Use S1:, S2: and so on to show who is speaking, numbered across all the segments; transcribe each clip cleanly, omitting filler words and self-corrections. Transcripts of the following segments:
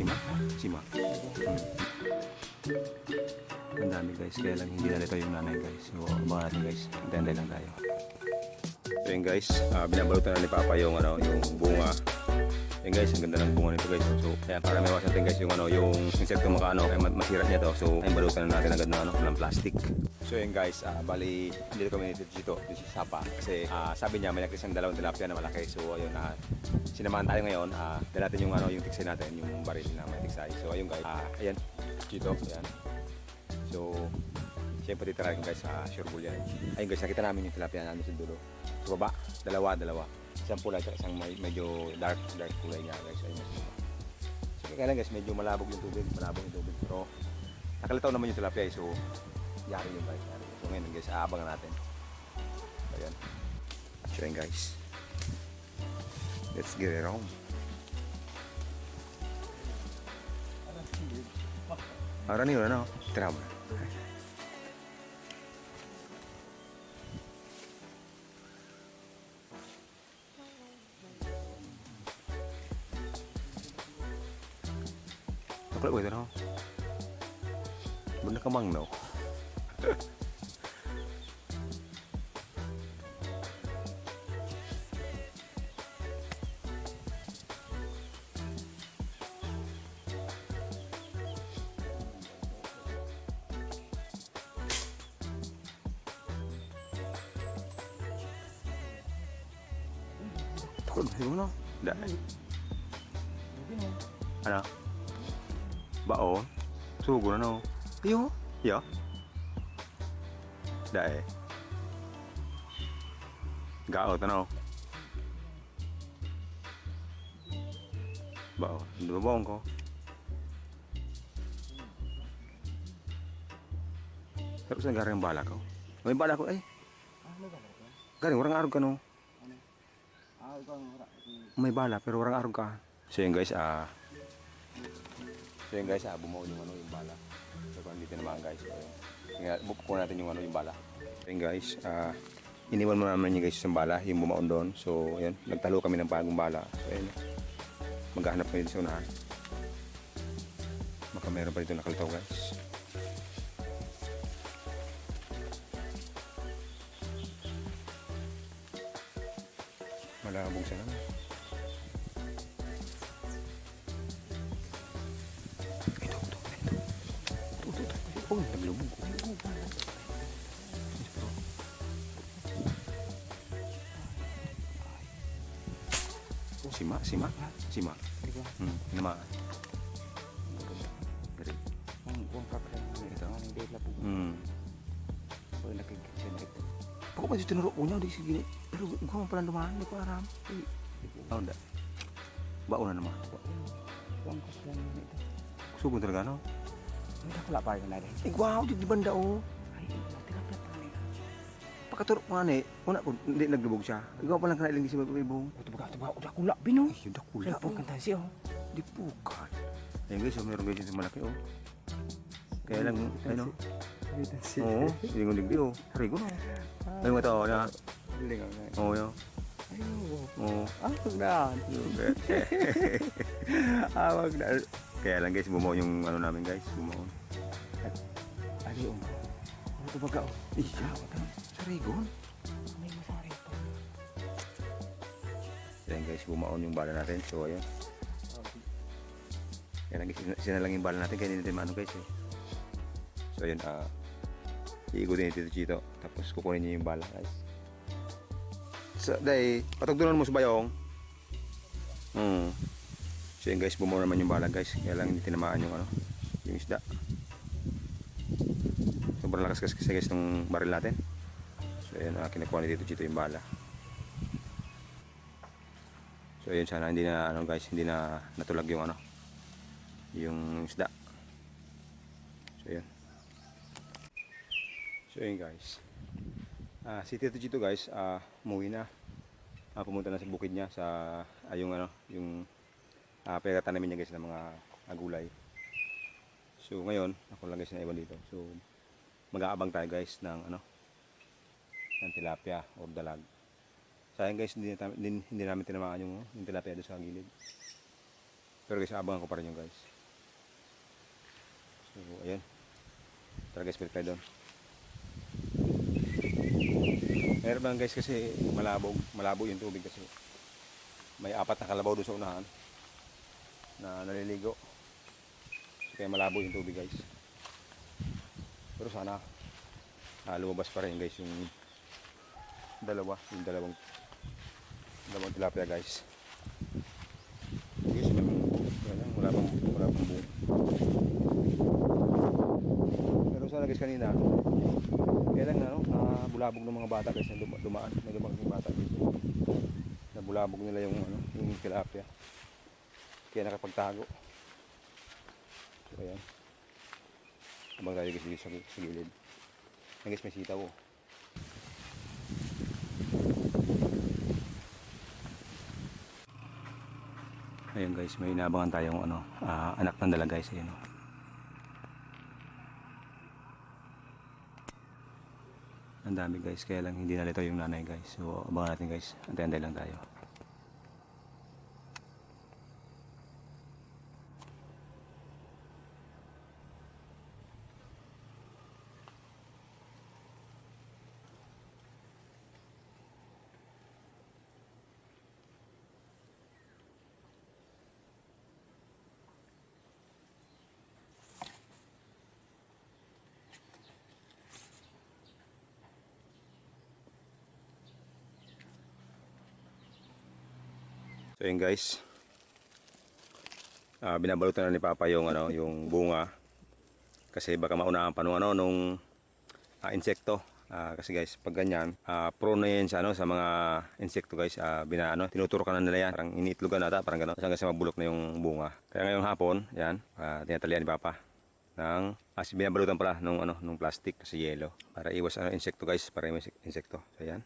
S1: Sima? Sima. Ang dami guys, kaya lang hindi nalito yung nanay guys. So abangan natin guys, hintay lang tayo. So yun guys, binabalutan na ni Papa yung yung bunga. Yun guys, ang ganda ng bunga nito guys. So kaya para may iwasan natin guys yung insekto makaano, kaya masira niya to. So ayun, balutan na natin agad ng plastic. So yun guys, bali dito kami dito sa Sapa kasi sabi niya may nakita siyang dalawang tilapia na malaki. So ayun, sinamahan tayo ngayon. Dala natin yung tiksay natin, yung baril na may tiksay. So ayun guys, ayan dito, ayan. So siyempre titira rin guys sa Sureball yan. Ayun guys, nakita namin yung tilapia namin sa dulo. Sa baba, dalawa. Isang pula at isang medyo dark kulay niya guys. Ayun. So kaya lang guys, medyo malabog yung tubig. Pero nakalitaw naman yung tilapia. So yari yun guys. So ngayon guys, aabangan natin. Ayan. So yun guys, let's get it on. Ahora ni ano? Tira mo. Tukla ko ito no? Bunda kamang no? Tukla ko no? Dahil ano? Baon? Sugo na no? Iyo? Iya? Dahil gaot na no? Baon? Hindi ba baon ko? Pero saan garing bala ko? May bala ko ay? Garing orang arog ka no? May bala pero orang arog ka. So yun guys, bumuo yung yung bala. So kung dito naman guys, bukuha natin yung yung bala. So yun guys, iniwan mo naman yung guys yung bala, yung bumaon doon. So yun, nagtalo kami ng bagong bala. So yun, maghahanap kami dito sa unahan. Baka meron pa dito nakalitaw guys. Malabog siya naman. Oh, naglubog. Sima. Nama. Dari.
S2: Buang kakak itu orang dia lapuk. Boleh kekecilan itu.
S1: Pokok masih tenuruk punya di sini. Pero gua mau pernah dumaan di Aram. Oh, enggak. Mbak una nama.
S2: Buang kakak itu.
S1: Sugun tergano.
S2: Udah aku lapar kan ada.
S1: Wow, di banda oh.
S2: Ay, tilapia pa ni.
S1: Pakaturok mo nga una ko hindi naglubog siya. Ikaw pa lang kailang di si Ibong.
S2: Udah kulak bino.
S1: Ay, udah kulak.
S2: Saya bukan tadi oh.
S1: Di bukan. Ayun guys, meron guys yung malaki oh. Kaya lang, ano? Oo, hindi ko digdi oh. Hari ko no. Ayun mo ito, na. Oo, yun. Oo.
S2: Magdaan. Magdaan.
S1: Kaya lang guys, bumuo yung namin guys, bumuo.
S2: Ali om. Ano to baga oh?
S1: Iya, sarigon.
S2: May masari pa.
S1: Ayan guys, bumaon yung bala natin. So ayun. Yan guys, sinalang yung bala natin kaya hindi natin maano guys eh. So ayun, iigutin ni Tito Chito. Tapos kukunin niya yung bala guys. So dahil, patagdunan mo sa bayong. So yun guys, bumuo naman yung bala guys. Kaya lang hindi tinamaan yung yung isda. Sobrang lakas kasi guys ng baril natin. So ayun, kinukuha ni Tito Chito yung bala. So ayun, sana hindi na guys, hindi na natulag yung yung isda. So ayun. So ayun guys. Si Tito Chito guys, umuwi na. Pumunta na sa bukid niya sa yung pagkatanamin niya guys ng mga gulay. So ngayon, ako lang guys na iwan dito. So mag-aabang tayo guys ng ng tilapia o dalag. Sayang guys, hindi namin tinamaan yung tilapia doon sa gilid. Pero guys, abangan ko pa rin yung guys. So, ayun. Tara guys, balik tayo doon. Meron lang guys kasi malabo yung tubig kasi may 4 na kalabaw doon sa unahan na naliligo. Kaya malabo yung tubig guys. Pero sana lumabas pa rin guys yung dalawang tilapia guys. Guys, wala pang buo. Pero sana guys kanina kaya lang bulabog ng mga bata guys na dumaan yung bata dito. Nabulabog nila yung tilapia. Kaya nakapagtago. So ayan. Abang tayo guys dito sa gilid. Ayan guys, may sitaw oh. Ayun guys, may inaabangan tayong anak ng dala guys. Ayun oh. Ang dami guys, kaya lang hindi nalito yung nanay guys. So abangan natin guys, antay-antay lang tayo. So yun guys, binabalutan na ni Papa yung yung bunga kasi baka maunahan pa nung insekto. Kasi guys, pag ganyan, prone na yan sa mga insekto guys. Tinuturokan na nila yan, parang iniitlogan nata, parang gano'n hanggang sa mabulok na yung bunga. Kaya ngayong hapon, yan, tinatalian ni Papa ng binabalutan pala nung plastic kasi yelo para iwas insekto guys, para may insekto. So yan.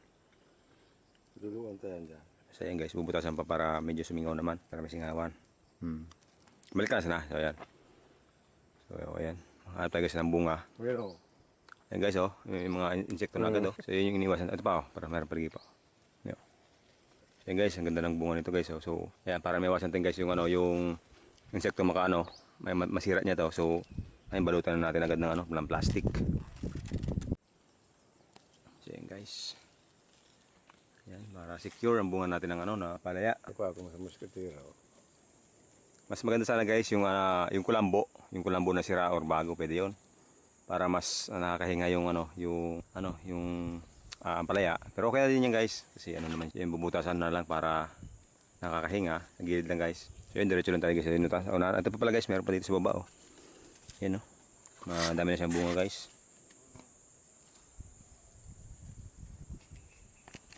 S2: Duluan tayo dyan.
S1: So yan guys, bubutasan pa para medyo sumingaw naman, para may singawan. Balik ka na sana. So yan. So ayan. Hanap tayo guys ng bunga.
S2: Pero,
S1: Ayan guys oh, yung mga insekto na agad oh. So yun yung iniwasan. Ito pa oh, para meron palagi pa. Ayan. So yan guys, ang ganda ng bunga nito guys oh. So ayan, para may iwasan din guys yung yung insekto may masira niya to. So ayun, balutan na natin agad ng plastic. So yan guys. Yan, para secure ang bunga natin ng na palaya.
S2: ako sa musketero.
S1: Mas maganda sana guys yung kulambo na sira or bago, pwede 'yon. Para mas nakakahinga yung ampalaya. Pero okay na din yan guys kasi naman yung bubutasan na lang para nakakahinga, nagilid lang guys. So yun, diretso lang tayo guys. Ito pa pala guys, meron pa dito sa baba oh. Yan oh. Madami na siyang bunga guys.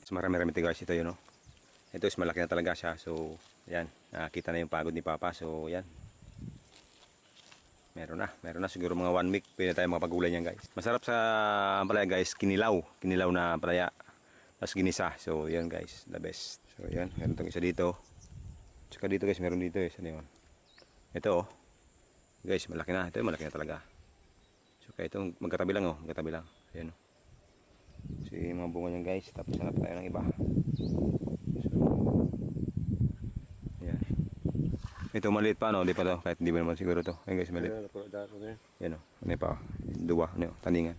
S1: So marami-rami guys ito yun oh. Ito is malaki na talaga siya. So yan, nakita na yung pagod ni Papa. So yan, meron na siguro mga 1 week pwede tayo makapagulay niyan guys. Masarap sa ampalaya guys, kinilaw na ampalaya tapos ginisa. So yan guys, the best. So yan, meron tong isa dito, tsaka dito guys, meron dito ano yun, ito oh guys, malaki na talaga. So kaya ito magkatabi lang ayan oh. So yung mga bunga niyan guys, tapos hanap tayo ng iba. Ito maliit pa di pa to, kahit hindi mo naman siguro to. Ayun guys, maliit. Yan o, ano pa, duwa, taningan.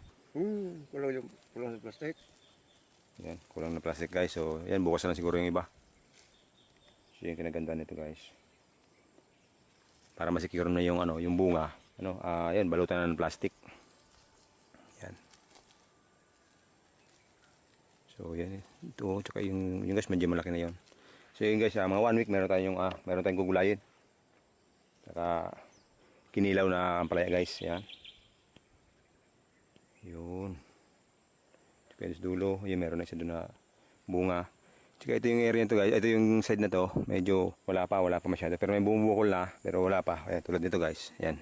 S2: Kulang sa plastic.
S1: Yan, kulang na plastic guys. So yan, bukas na siguro yung iba. So yung kinaganda nito guys. Para masikuro na yung yung bunga. Yan, balutan na ng plastic. Yan. So yan, ito, tsaka yung guys, medyo malaki na yon. So yun guys, mga 1 week meron tayong gugulayin. Saka kinilaw na ampalaya guys, yan. Yun. Tsaka sa dulo, yun, meron na isa doon na bunga. Tsaka ito yung area nito guys, ito yung side na to, medyo wala pa masyado. Pero may bumubukol na, pero wala pa. Ayan, tulad nito guys, yan.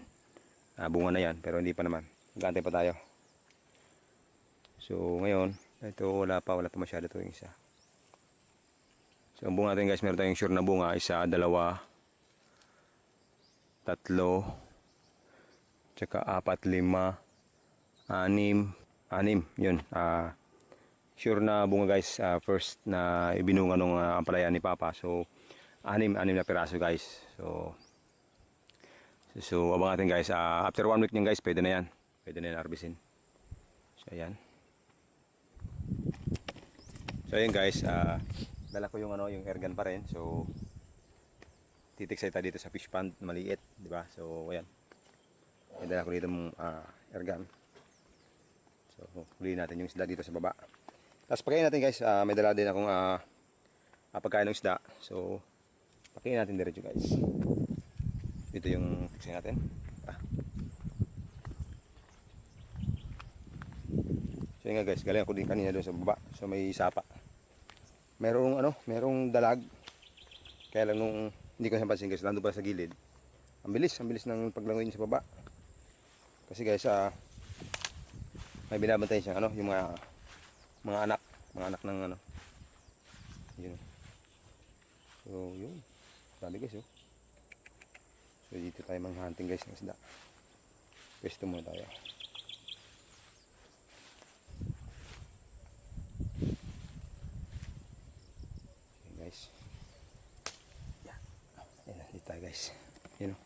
S1: Bunga na yan, pero hindi pa naman. Mag-aantay pa tayo. So ngayon, ito wala pa masyado to yung isa. So ang bunga natin guys, meron tayong sure na bunga, 1, 2, 3, tsaka 4, 5, 6, yun. Sure na bunga guys, first na ibinunga nung ampalaya ni Papa. So 6 na piraso guys. So So abang natin guys, after 1 week niyan guys, pwede na yan. Pwede na yan harvestin. So ayan. So ayan guys, dala ko yung ano, yung airgun pa rin. So titiksay tayo dito sa fish pond, maliit, di ba? So ayan. Dala ko dito yung airgun. So huli natin yung isda dito sa baba. Tapos pagkain natin guys, may dala din akong pagkain ng isda. So pakain natin diretso guys. Dito yung tiksay natin. So yun nga guys, galing ako din kanina doon sa baba. So may sapa. Merong dalag. Kaya lang nung hindi ko napansin guys, nandun pa sa gilid. Ang bilis ng paglangoy niya sa baba. Kasi guys, may binabantay siyang yung mga anak ng ano. Yun. So yun. Sabi guys, oh. So dito tayo hunting guys ng isda. Pwesto muna tayo. Guys. Yan. Ayan, dito tayo guys. Yun o.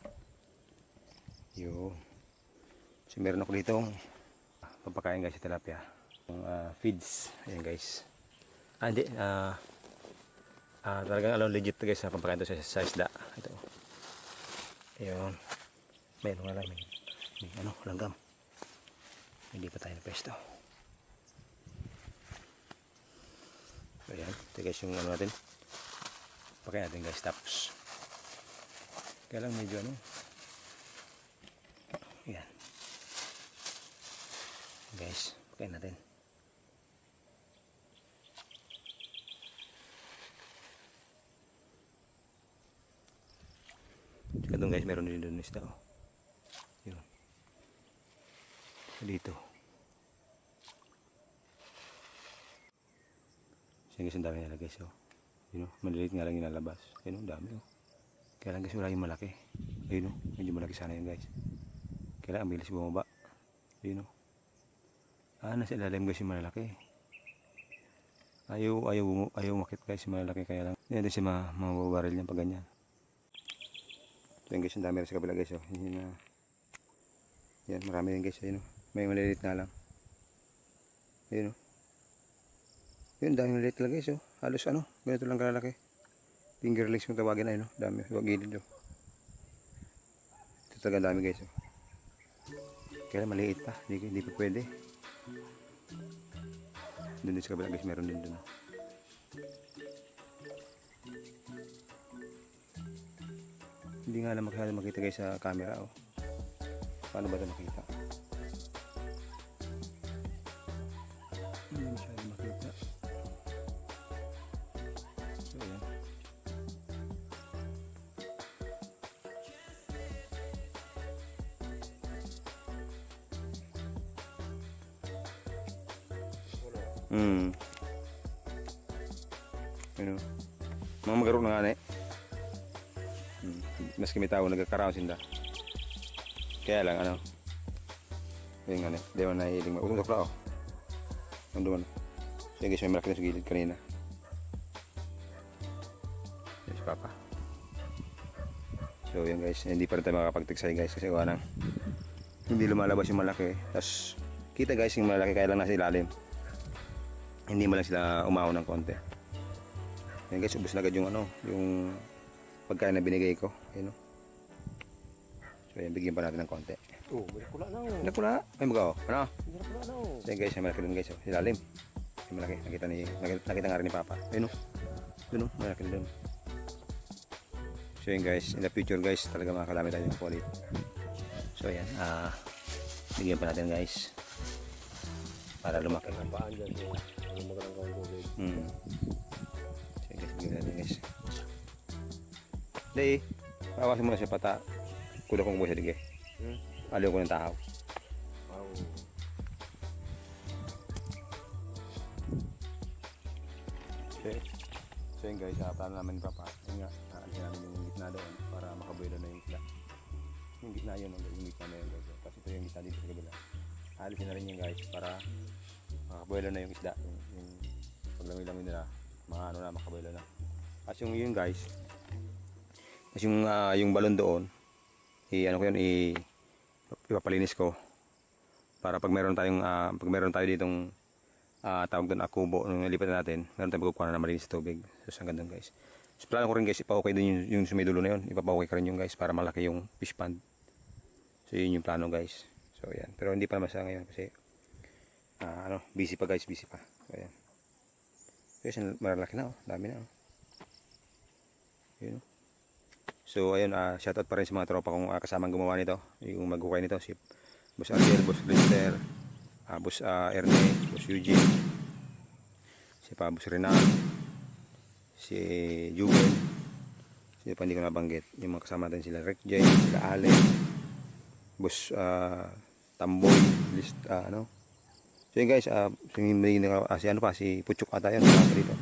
S1: Yun. So meron ako dito papakain guys sa tilapia. Yung feeds. Ayan guys. Hindi. Talagang legit guys sa papakain to sa isda. Ito. Ayun. Meron nga lang. May langgam. Hindi pa tayo na pesto. Ayan. Ito guys yung natin. Pakain natin guys, tapos kaya lang medyo yan guys, pakain natin. Tsaka doon guys, meron din doon isda yun dito. So guys, ang dami nila guys maliliit nga lang yung nalabas. Ayun, dami kaya lang guys, wala yung malaki. Ayun medyo malaki sana yun guys. Kaya lang, ang bilis bumaba. Ayun nasa ilalim guys yung malalaki. Ayaw umakit guys yung malalaki. Kaya lang, hindi natin siya mababaril niya pag ganyan. So yun guys, ang dami rin sa kabila guys. Yan, marami rin guys. Ayun may maliliit nga lang. Ayun yun, dami maliliit talaga guys. Halos ganito lang kalalaki. Fingerlings kung tawagin na dami, huwag gilid ito talaga dami guys kaya maliit pa, hindi pa pwede. Doon sa kabila guys, meron din doon. Hindi nga lang makita guys sa camera paano ba ito makita? Hindi masyado makita. So yan. Mga magaro na nga maski may tao nagkakaraon sinda. Kaya lang yung di mo nahihiling mautong kapla nandun so guys, may malaki na sa gilid kanina. Yes papa. So yun guys, hindi pa rin tayo makakapagtiksay guys kasi hindi lumalabas yung malaki. Tapos kita guys yung malaki kaya lang nasa ilalim. Hindi mo lang sila umaw ng konti. Yan guys, ubos na agad yung yung pagkain na binigay ko. Ayun So yan, bigyan pa natin ng konti.
S2: May pula na
S1: Nakula? Ay magaw.
S2: May pula na
S1: So yan guys, may malaki dun guys. Ilalim. May malaki. Nakita nga rin ni Papa. Ayun Dun may malaki dun. So yan guys, in the future guys, talaga makakalami tayo ng quality. So yan, bigyan pa natin guys. Para lumaki.
S2: Ang paan dyan yung magandang tubig.
S1: So guys, bigyan natin guys. Dahil, pawasin mo na siya pata. Kuda kong buhay siya, aliw ko ng tahaw.
S2: Wow.
S1: So yun guys, plano namin ni Papa. Yun nga, alisin namin yung gitna doon para makabuelo na yung isda. Yung gitna yun, yung gitna na yun guys. Tapos ito yung gitna dito sa kabila. Alisin na rin yun guys para makabuelo na yung isda. Yung paglangoy-langoy nila, makabuelo na. At yung yun guys, yung balon doon, ano ko yun, ipapalinis ko para pag meron tayong pag meron tayo ditong tawag doon akubo nung nilipat natin, meron tayong magkukuha na malinis na tubig. So hanggang doon guys. So plano ko rin guys, ipa-okay din yung sumidulo na yun, ipa-okay ka rin yung guys para malaki yung fish pond. So yun yung plano guys. So yan, pero hindi pa naman sa ngayon kasi busy pa guys, busy pa. So yan. Guys, malalaki na oh, dami na oh. Yun. So ayun, shoutout pa rin sa mga tropa kong kasamang gumawa nito, yung maghukay nito, si Boss Ariel, Boss Lister, Boss Erne, Boss Eugene, si Boss Renan, si Jubel, sino pa hindi ko nabanggit, yung mga kasama natin sila Rick J, sila Ale, Boss Tamboy, list, So yun guys, si Puchuk ata yun, dito.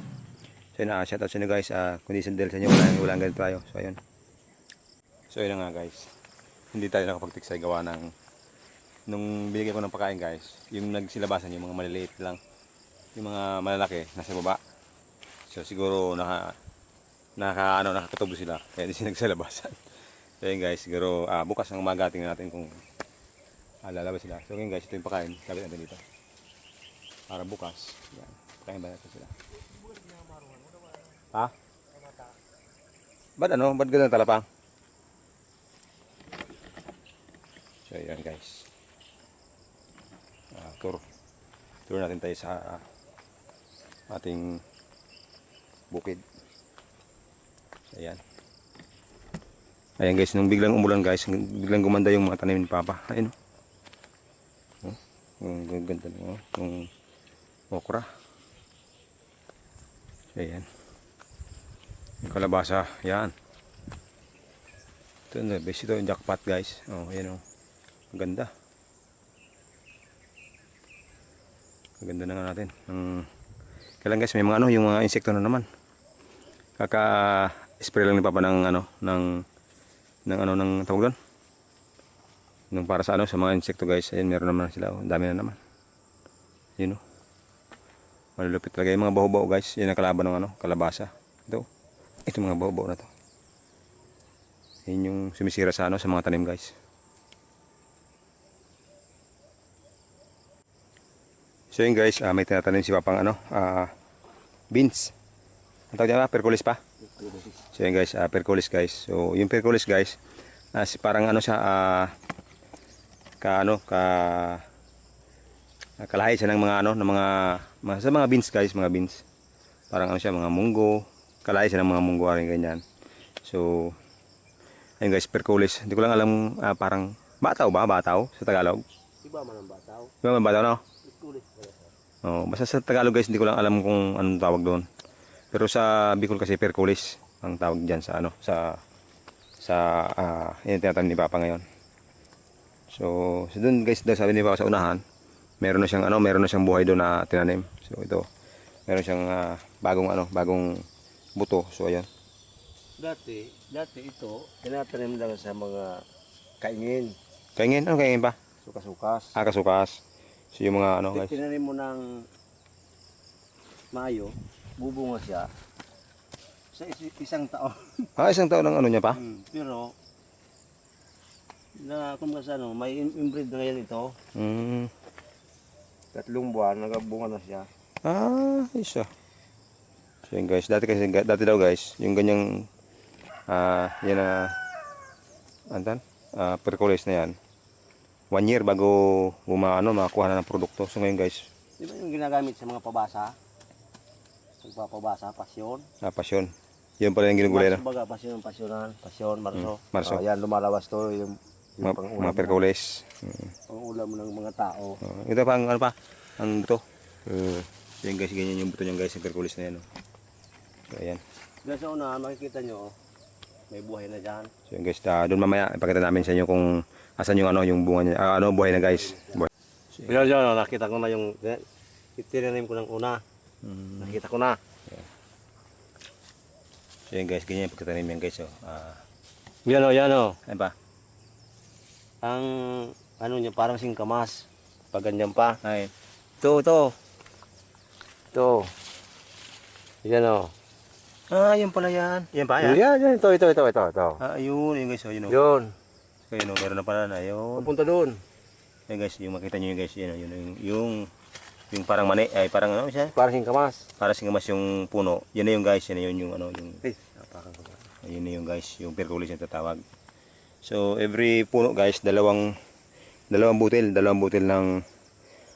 S1: So yun, shoutout sa inyo guys, kundi sandal sa inyo, walang ganito tayo. So ayun. So yun na nga guys, hindi tayo nakapagtiksay gawa ng nung binigay ko ng pagkain guys, yung nagsilabasan yung mga maliliit lang, yung mga malalaki nasa baba. So siguro nakakatubo sila, kaya hindi sila nagsilabasan. So yun guys, siguro bukas ng umaga tingnan natin kung lalabas sila. So yun guys, ito yung pagkain, kapit natin dito para bukas. Yan, pagkain ba natin sila? Ha? Ba't ba't ganun talapang? So yan guys, tour natin tayo sa ating bukid. So ayan guys, nung biglang umulan guys, biglang gumanda yung mga tanim ni Papa. Ayun oh, ang ganda ng okra. So ayan, yung kalabasa, yan. Ito na, base ito yung jackpot guys. Oh, ayan oh, ang ganda. Ang ganda na nga natin. Kailan guys, may mga yung mga insekto na naman. Kaka-spray lang ni Papa ng ng tawag doon. Nung para sa sa mga insekto guys. Ayun, meron naman sila. Ang dami na naman. Yun oh. Malulupit talaga yung mga baho-baho guys. Yan ang kalaban ng kalabasa. Ito mga baho-baho na to. Yun yung sumisira sa sa mga tanim guys. So yun guys, may tinatanim si Papang beans. Ang tawag niya ba? Percolis pa? So yun guys, percolis guys. So yung percolis guys, parang siya, kalahi siya ng mga sa mga beans guys, mga beans. Parang siya, mga munggo. Kalahi siya ng mga munggo, rin ganyan. So ayun guys, percolis. Hindi ko lang alam, parang bataw ba? Bataw sa Tagalog?
S2: Iba man ang bataw.
S1: Iba man bataw, no? Oh, basta sa Tagalog guys, hindi ko lang alam kung anong tawag doon. Pero sa Bicol kasi percolis ang tawag diyan sa yun tinatanim ni Papa ngayon. So doon guys, sabi ni Papa sa unahan, meron na siyang buhay doon na tinanim. So ito, meron siyang bagong buto. So ayan.
S2: Dati ito, tinatanim lang sa mga kaingin.
S1: Kaingin? Ano kaingin pa?
S2: Sukas-sukas.
S1: Kasukas. So yung mga guys.
S2: Tinanim mo ng Mayo, bubunga siya sa isang taon.
S1: Isang taon ang niya pa?
S2: Pero kung may inbreed na ngayon ito. 3 buwan, nagabunga na siya.
S1: Isa. So yun guys, dati daw guys, yung ganyang yan percolis na yan, 1 year bago makakuha na ng produkto. So ngayon guys,
S2: di ba yung ginagamit sa mga pabasa? Pagpapabasa, pasyon.
S1: Pasyon. Yun pala yung ginugulay na.
S2: Baga, pasyon, marso.
S1: Marso.
S2: Yan, lumalabas to yung
S1: mga percolis.
S2: Pang-ulam ng mga tao.
S1: Ito pa ang buto. So yun guys, ganyan yung buto niyan guys, yung percolis na yan. So ayan.
S2: Diyan sa una, makikita nyo, may buhay na dyan.
S1: So yun guys, doon mamaya ipakita namin sa inyo kung asan yung yung bunga niya. Buhay na guys.
S2: Pero dyan, nakita ko na yung itinanim ko ng una. Nakita ko na.
S1: So yun guys, ganyan yung pagkatanim yan guys.
S2: Yan o.
S1: Ayan pa.
S2: Ang niya parang singkamas. Pag ganyan pa.
S1: Ay.
S2: Ito. Yan o.
S1: Yun pala yan. Yan pa yan?
S2: Yan. Ito.
S1: Ayun guys. Yun.
S2: Yun.
S1: kayo, no? Meron na pala na, yun.
S2: Pupunta doon.
S1: Yan guys, yung makita nyo yun guys, yun, yung parang mani, ay parang ano siya?
S2: Para singkamas.
S1: Para singamas yung puno. Yan na yung guys, yan na yun yung ano, yung,
S2: Ay, napakan ko ba?
S1: yun na yung guys, yung percolis yung tatawag. So, every puno guys, dalawang butil ng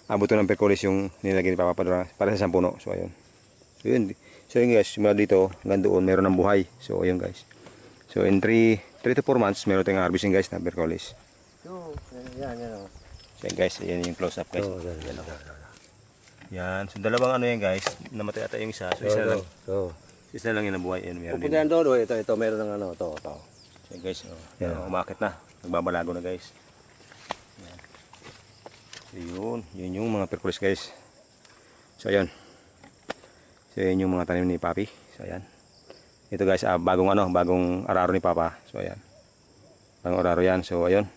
S1: abuto ng percolis yung nilagay ni Papa para sa isang puno. So, ayun. So, yun guys, simula dito, hanggang doon, meron ng buhay. So, ayun guys. So, in 3 to 4 months, meron tayong harvesting guys na percolis.
S2: So, yan.
S1: So, yan guys, yan yung close up guys.
S2: Yan.
S1: Yan. So, dalawang ano yan guys, namatay ata yung isa. So, isa na lang.
S2: So,
S1: Isa na lang yung nabuhay. Yan, meron din.
S2: pupunta yan doon. Ito, meron ng ano, ito.
S1: So, yan guys,
S2: Yan.
S1: umakit na. Nagbabalago na guys. Yan. So, yun yung mga percolis guys. So, ayun. So, yun yung mga tanim ni Papi. So, ayan. Ito guys, bagong araro ni Papa. So, ayan. Bagong araro yan. So, ayun.